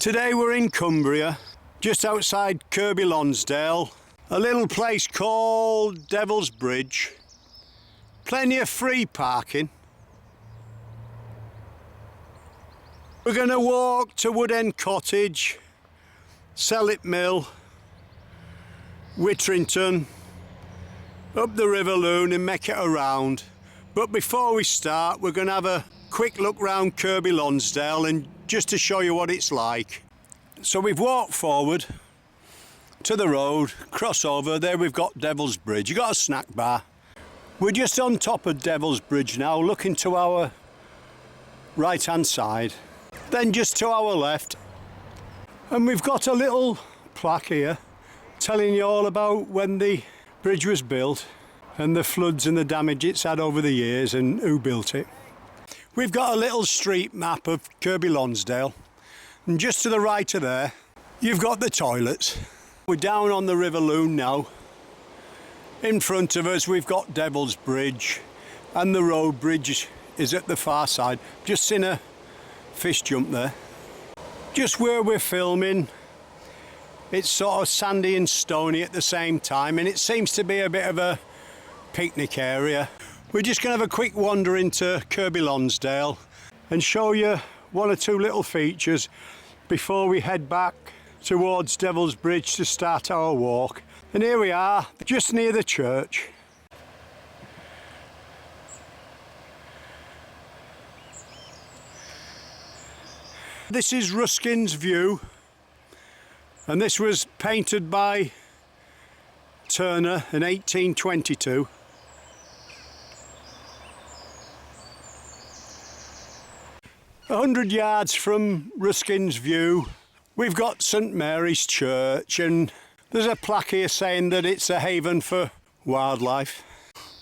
Today we're in Cumbria, just outside Kirkby Lonsdale, a little place called Devil's Bridge. Plenty of free parking. We're going to walk to Woodend Cottage, Sellet Mill, Whittington, up the River Lune and make it around. But before we start, we're going to have a quick look round Kirkby Lonsdale and just to show you what it's like. So we've walked forward to the road, cross over, there we've got Devil's Bridge. You've got a snack bar. We're just on top of Devil's Bridge now, looking to our right hand side. Then just to our left, and we've got a little plaque here telling you all about when the bridge was built and the floods and the damage it's had over the years and who built it. We've got a little street map of Kirkby Lonsdale, and just to the right of there you've got the toilets. We're down on the River Lune now. In front of us we've got Devil's Bridge, and the road bridge is at the far side. Just seen a fish jump there. Just where we're filming, it's sort of sandy and stony at the same time, and it seems to be a bit of a picnic area. We're just going to have a quick wander into Kirkby Lonsdale and show you one or two little features before we head back towards Devil's Bridge to start our walk. And here we are, just near the church. This is Ruskin's view, and this was painted by Turner in 1822. A 100 yards from Ruskin's view we've got St Mary's Church, and there's a plaque here saying that it's a haven for wildlife.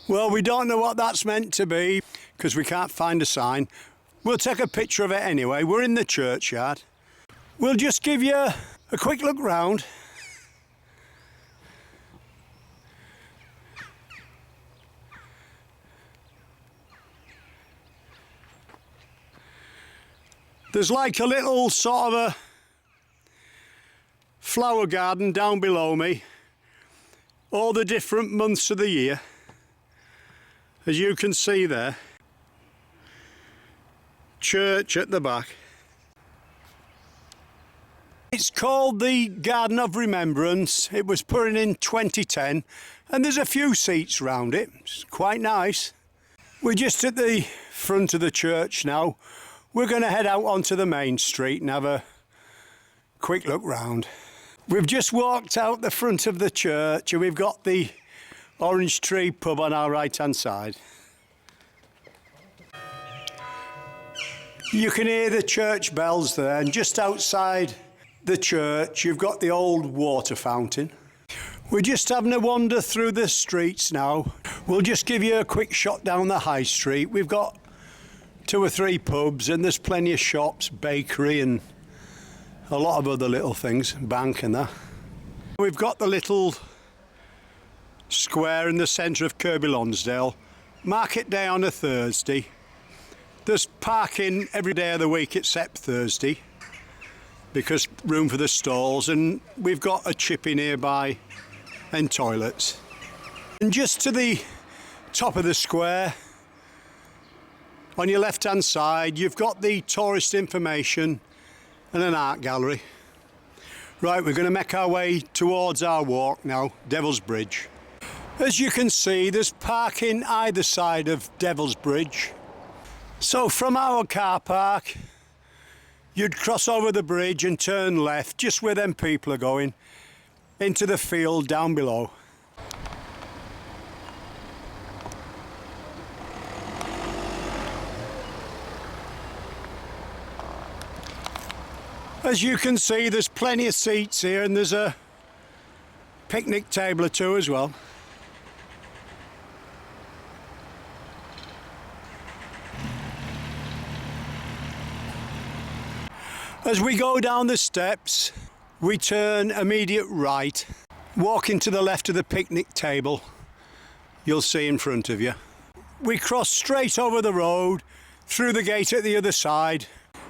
Well, we don't know what that's meant to be because we can't find a sign. We'll take a picture of it anyway. We're in the churchyard. We'll just give you a quick look round. There's like a little sort of a flower garden down below me. All the different months of the year, as you can see there. Church at the back. It's called the Garden of Remembrance. It was put in 2010, and there's a few seats round it. It's quite nice. We're just at the front of the church now. We're going to head out onto the main street and have a quick look round. We've just walked out the front of the church and we've got the Orange Tree pub on our right hand side. You can hear the church bells there, and just outside the church you've got the old water fountain. We're just having a wander through the streets now. We'll just give you a quick shot down the high street. We've got 2 or 3 pubs, and there's plenty of shops, bakery and a lot of other little things, bank and that. We've got the little square in the centre of Kirkby Lonsdale. Market day on a Thursday. There's parking every day of the week except Thursday because room for the stalls, and we've got a chippy nearby and toilets. And just to the top of the square, on your left hand side you've got the tourist information and an art gallery. Right, we're going to make our way towards our walk now, Devil's Bridge. As you can see, there's parking either side of Devil's Bridge. So from our car park you'd cross over the bridge and turn left, just where them people are going, into the field down below. As you can see, there's plenty of seats here, and there's a picnic table or two as well. As we go down the steps, we turn immediate right, walk into the left of the picnic table you'll see in front of you. We cross straight over the road, through the gate at the other side.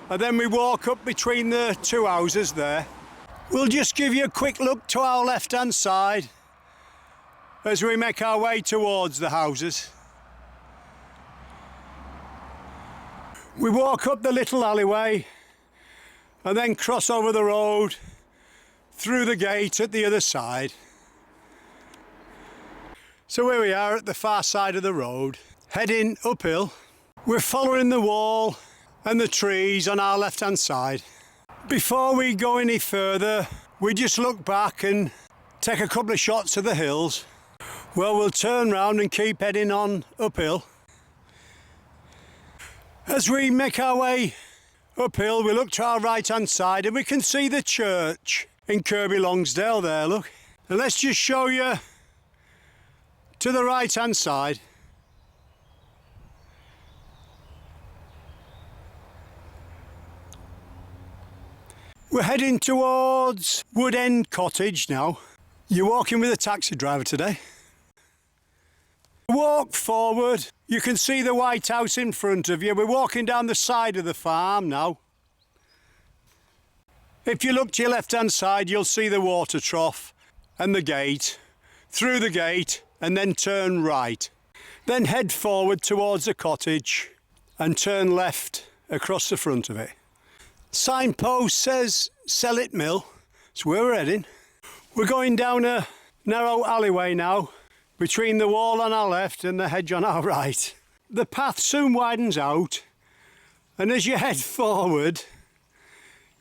and then we walk up between the two houses there. We'll just give you a quick look to our left-hand side as we make our way towards the houses. We walk up the little alleyway and then cross over the road through the gate at the other side. So here we are at the far side of the road, heading uphill. We're following the wall and the trees on our left-hand side. Before we go any further, we just look back and take a couple of shots of the hills. Well, we'll turn round and keep heading on uphill. As we make our way uphill, we look to our right-hand side and we can see the church in Kirkby Lonsdale there, look. And let's just show you to the right-hand side. We're heading towards Wood End Cottage now. You're walking with a taxi driver today. Walk forward, you can see the white house in front of you. We're walking down the side of the farm now. If you look to your left-hand side, you'll see the water trough and the gate. Through the gate and then turn right. Then head forward towards the cottage and turn left across the front of it. Signpost says Sellet Mill, that's where we're heading. We're going down a narrow alleyway now, between the wall on our left and the hedge on our right. The path soon widens out, and as you head forward,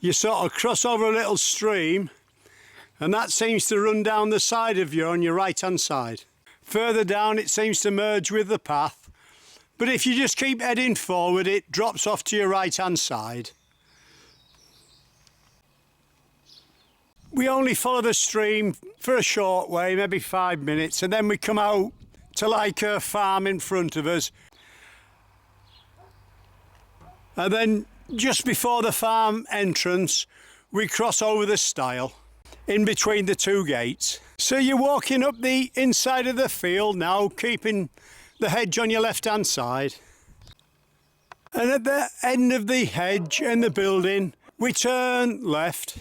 you sort of cross over a little stream, and that seems to run down the side of you on your right-hand side. Further down, it seems to merge with the path, but if you just keep heading forward, it drops off to your right-hand side. We only follow the stream for a short way, maybe 5 minutes, and then we come out to like a farm in front of us. And then just before the farm entrance, we cross over the stile in between the two gates. So you're walking up the inside of the field now, keeping the hedge on your left-hand side. And at the end of the hedge and the building, we turn left.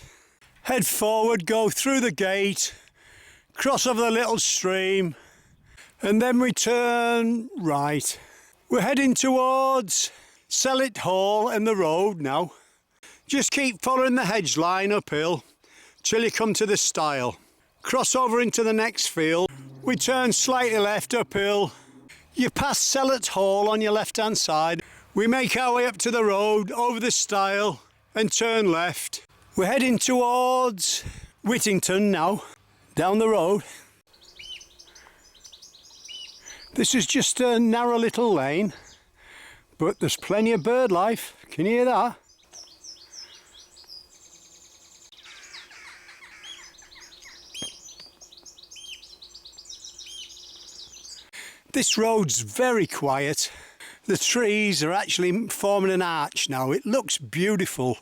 Head forward, go through the gate, cross over the little stream, and then we turn right. We're heading towards Sellet Hall and the road now. Just keep following the hedge line uphill till you come to the stile. Cross over into the next field. We turn slightly left uphill. You pass Sellet Hall on your left-hand side. We make our way up to the road, over the stile, and turn left. We're heading towards Whittington now, down the road. This is just a narrow little lane, but there's plenty of bird life. Can you hear that? This road's very quiet. The trees are actually forming an arch now. It looks beautiful.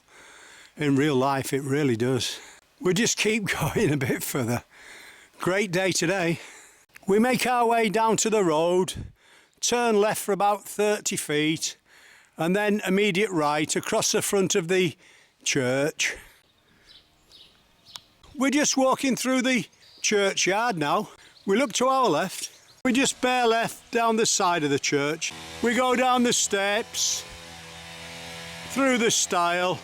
In real life, it really does. We'll just keep going a bit further. Great day today. We make our way down to the road, turn left for about 30 feet, and then immediate right across the front of the church. We're just walking through the churchyard now. We look to our left. We just bear left down the side of the church. We go down the steps, through the stile,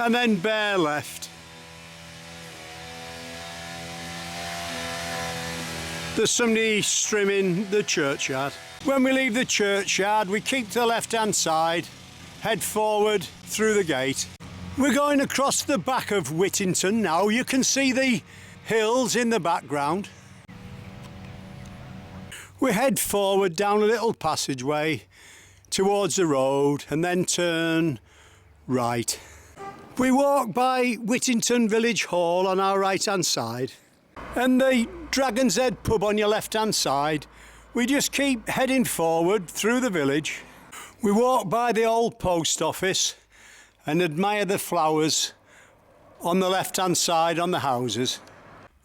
and then bear left. There's somebody trimming the churchyard. When we leave the churchyard, we keep to the left-hand side, head forward through the gate. We're going across the back of Whittington now. You can see the hills in the background. We head forward down a little passageway towards the road and then turn right. We walk by Whittington Village Hall on our right-hand side and the Dragon's Head pub on your left-hand side. We just keep heading forward through the village. We walk by the old post office and admire the flowers on the left-hand side on the houses.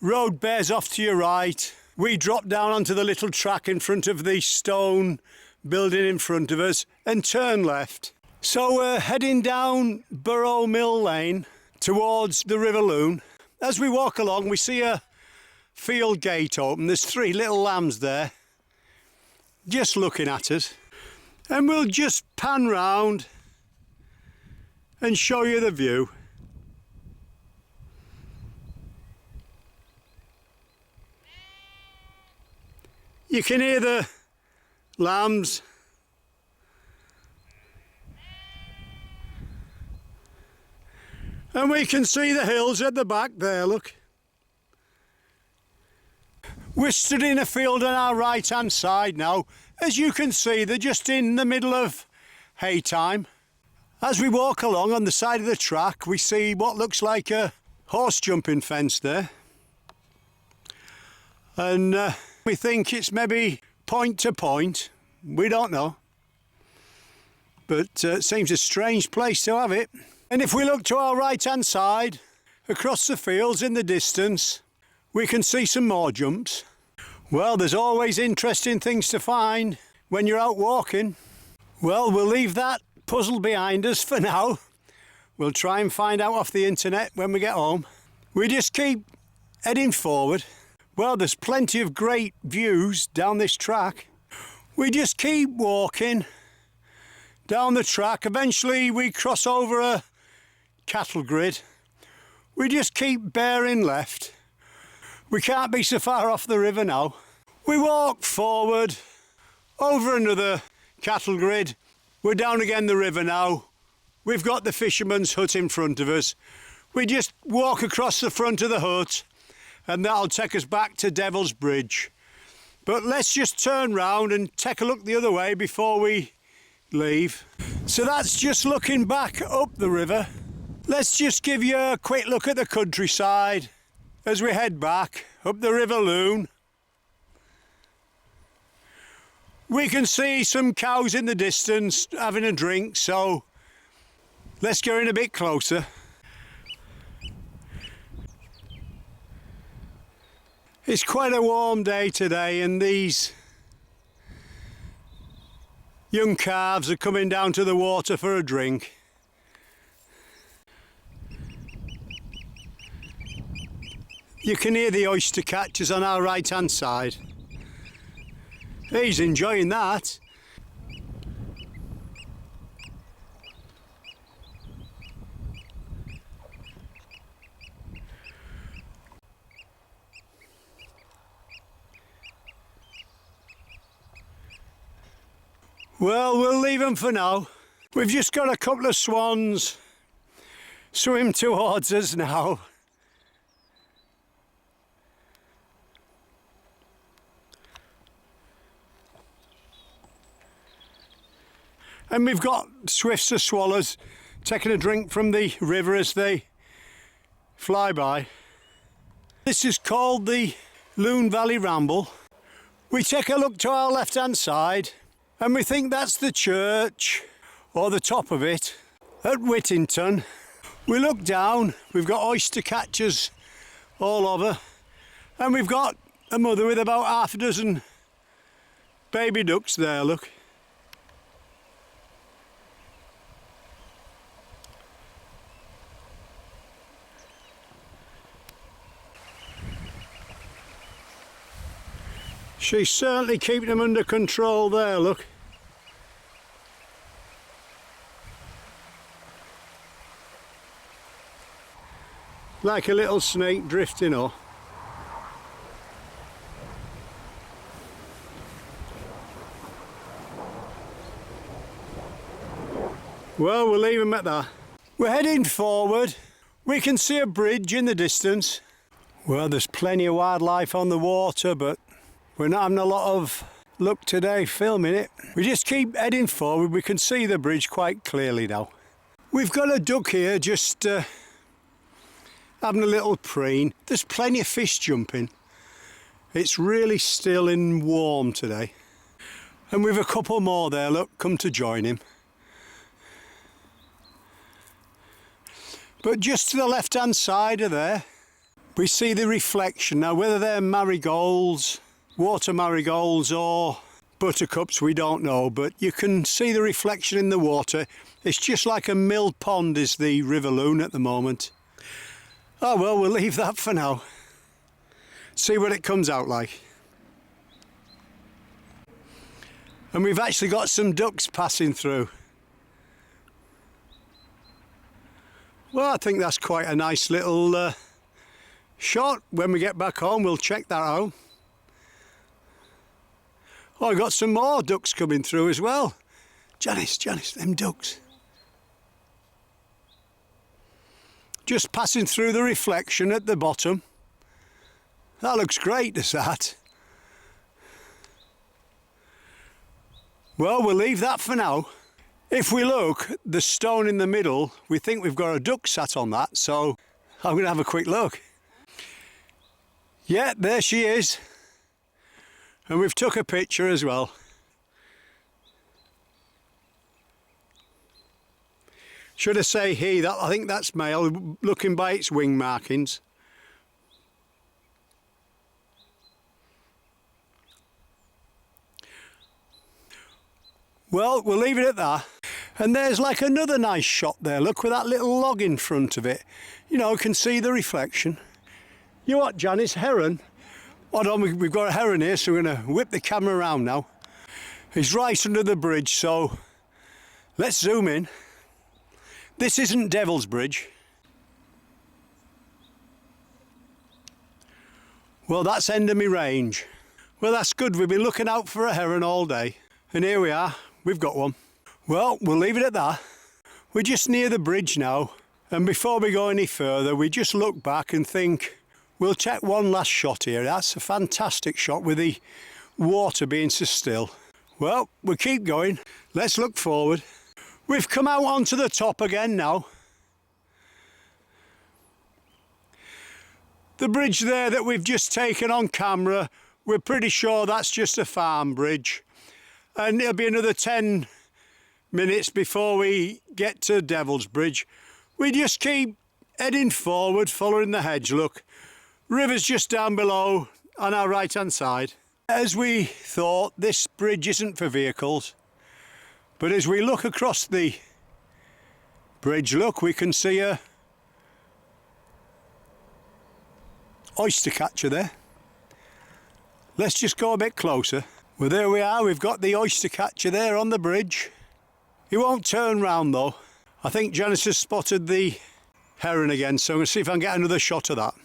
Road bears off to your right. We drop down onto the little track in front of the stone building in front of us and turn left. So we're heading down Burrow Mill Lane towards the River Lune. As we walk along, we see a field gate open. There's 3 little lambs there, just looking at us. And we'll just pan round and show you the view. You can hear the lambs. And we can see the hills at the back there, look. We're stood in a field on our right hand side now. As you can see, they're just in the middle of hay time. As we walk along on the side of the track, we see what looks like a horse jumping fence there. And we think it's maybe point to point. We don't know. But it seems a strange place to have it. And if we look to our right hand side, across the fields in the distance, we can see some more jumps. Well, there's always interesting things to find when you're out walking. Well, we'll leave that puzzle behind us for now. We'll try and find out off the internet when we get home. We just keep heading forward. Well, there's plenty of great views down this track. We just keep walking down the track. Eventually we cross over a cattle grid. We just keep bearing left. We can't be so far off the river now. We walk forward over another cattle grid. We're down again the river now. We've got the fisherman's hut in front of us. We just walk across the front of the hut and that'll take us back to Devil's Bridge. But let's just turn round and take a look the other way before we leave. So that's just looking back up the river. Let's just give you a quick look at the countryside as we head back up the River Lune. We can see some cows in the distance having a drink, so let's go in a bit closer. It's quite a warm day today, and these young calves are coming down to the water for a drink. You can hear the oyster catchers on our right hand side. He's enjoying that. Well, we'll leave them for now. We've just got a couple of swans swim towards us now. And we've got swifts of swallows taking a drink from the river as they fly by. This is called the Loon Valley Ramble. We take a look to our left hand side and we think that's the church, or the top of it, at Whittington. We look down, we've got oyster catchers all over, and we've got a mother with about half a dozen baby ducks there, look. She's certainly keeping them under control there, look. Like a little snake drifting off. Well, we'll leave them at that. We're heading forward. We can see a bridge in the distance. Well, there's plenty of wildlife on the water, but we're not having a lot of luck today filming it. We just keep heading forward. We can see the bridge quite clearly now. We've got a duck here just having a little preen. There's plenty of fish jumping. It's really still and warm today. And we've a couple more there, look, come to join him. But just to the left hand side of there, we see the reflection. Now, whether they're marigolds, water marigolds or buttercups, we don't know, but you can see the reflection in the water. It's just like a mill pond is the River Lune at the moment. Oh well, we'll leave that for now. See what it comes out like. And we've actually got some ducks passing through. Well, I think that's quite a nice little shot. When we get back home, we'll check that out. Oh, I've got some more ducks coming through as well. Janice, them ducks. Just passing through the reflection at the bottom. That looks great, does that? Well, we'll leave that for now. If we look, the stone in the middle, we think we've got a duck sat on that, so I'm going to have a quick look. Yeah, there she is. And we've took a picture as well. Should I say he? That I think that's male, looking by its wing markings. Well, we'll leave it at that. And there's like another nice shot there. Look, with that little log in front of it. You know, you can see the reflection. You know what, Janice? Heron. Hold on, we've got a heron here, so we're going to whip the camera around now. He's right under the bridge, so let's zoom in. This isn't Devil's Bridge. Well, that's end of my range. Well, that's good. We've been looking out for a heron all day. And here we are. We've got one. Well, we'll leave it at that. We're just near the bridge now. And before we go any further, we just look back and think, we'll take one last shot here. That's a fantastic shot with the water being so still. Well, we'll keep going. Let's look forward. We've come out onto the top again now. The bridge there that we've just taken on camera, we're pretty sure that's just a farm bridge. And it'll be another 10 minutes before we get to Devil's Bridge. We just keep heading forward, following the hedge, look. River's just down below on our right hand side. As we thought, this bridge isn't for vehicles. But as we look across the bridge, look, we can see a oyster catcher there. Let's just go a bit closer. Well, there we are. We've got the oyster catcher there on the bridge. He won't turn round though. I think Janice has spotted the heron again, so I'm going to see if I can get another shot of that.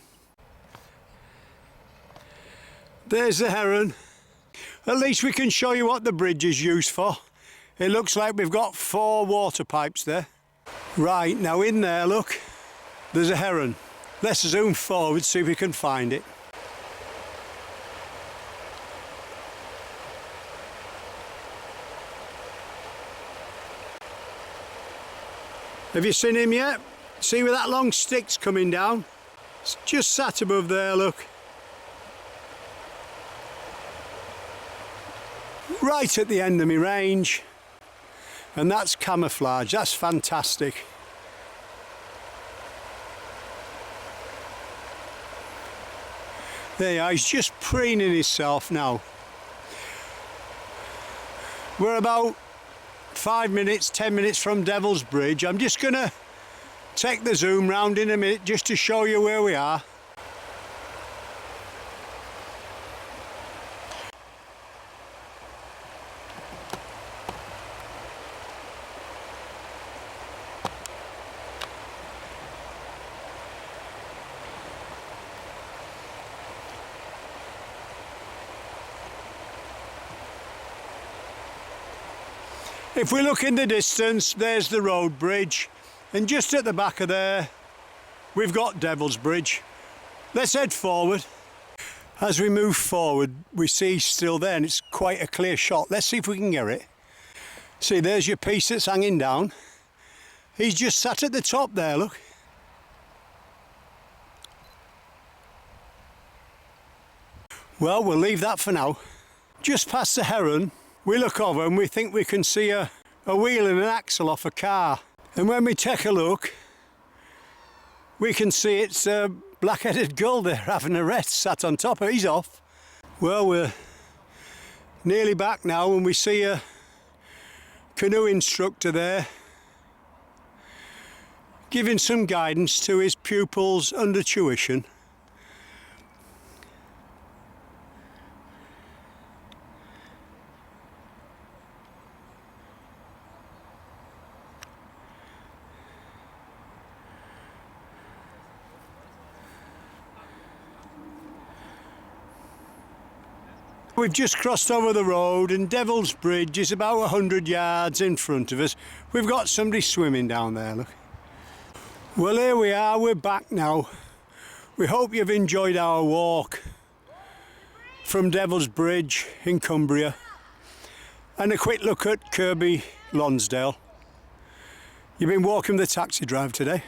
There's the heron. At least we can show you what the bridge is used for. It looks like we've got 4 water pipes there. Right, now in there, look, there's a heron. Let's zoom forward, see if we can find it. Have you seen him yet? See where that long stick's coming down? It's just sat above there, look. Right at the end of my range. And that's camouflage, that's fantastic. There you are, he's just preening himself now. We're about 5 minutes, 10 minutes from Devil's Bridge. I'm just going to take the zoom round in a minute just to show you where we are. If we look in the distance, there's the road bridge, and just at the back of there, we've got Devil's Bridge. Let's head forward. As we move forward, we see still there, and it's quite a clear shot. Let's see if we can get it. See, there's your piece that's hanging down. He's just sat at the top there, look. Well, we'll leave that for now. Just past the heron, we look over and we think we can see a wheel and an axle off a car. And when we take a look, we can see it's a black-headed gull there having a rest, sat on top. He's off. Well, we're Nearly back now, and we see a canoe instructor there giving some guidance to his pupils under tuition. We've just crossed over the road and Devil's Bridge is about 100 yards in front of us. We've got somebody swimming down there, look. Well, here we are, we're back now. We hope you've enjoyed our walk from Devil's Bridge in Cumbria and a quick look at Kirkby Lonsdale. You've been walking the taxi drive today.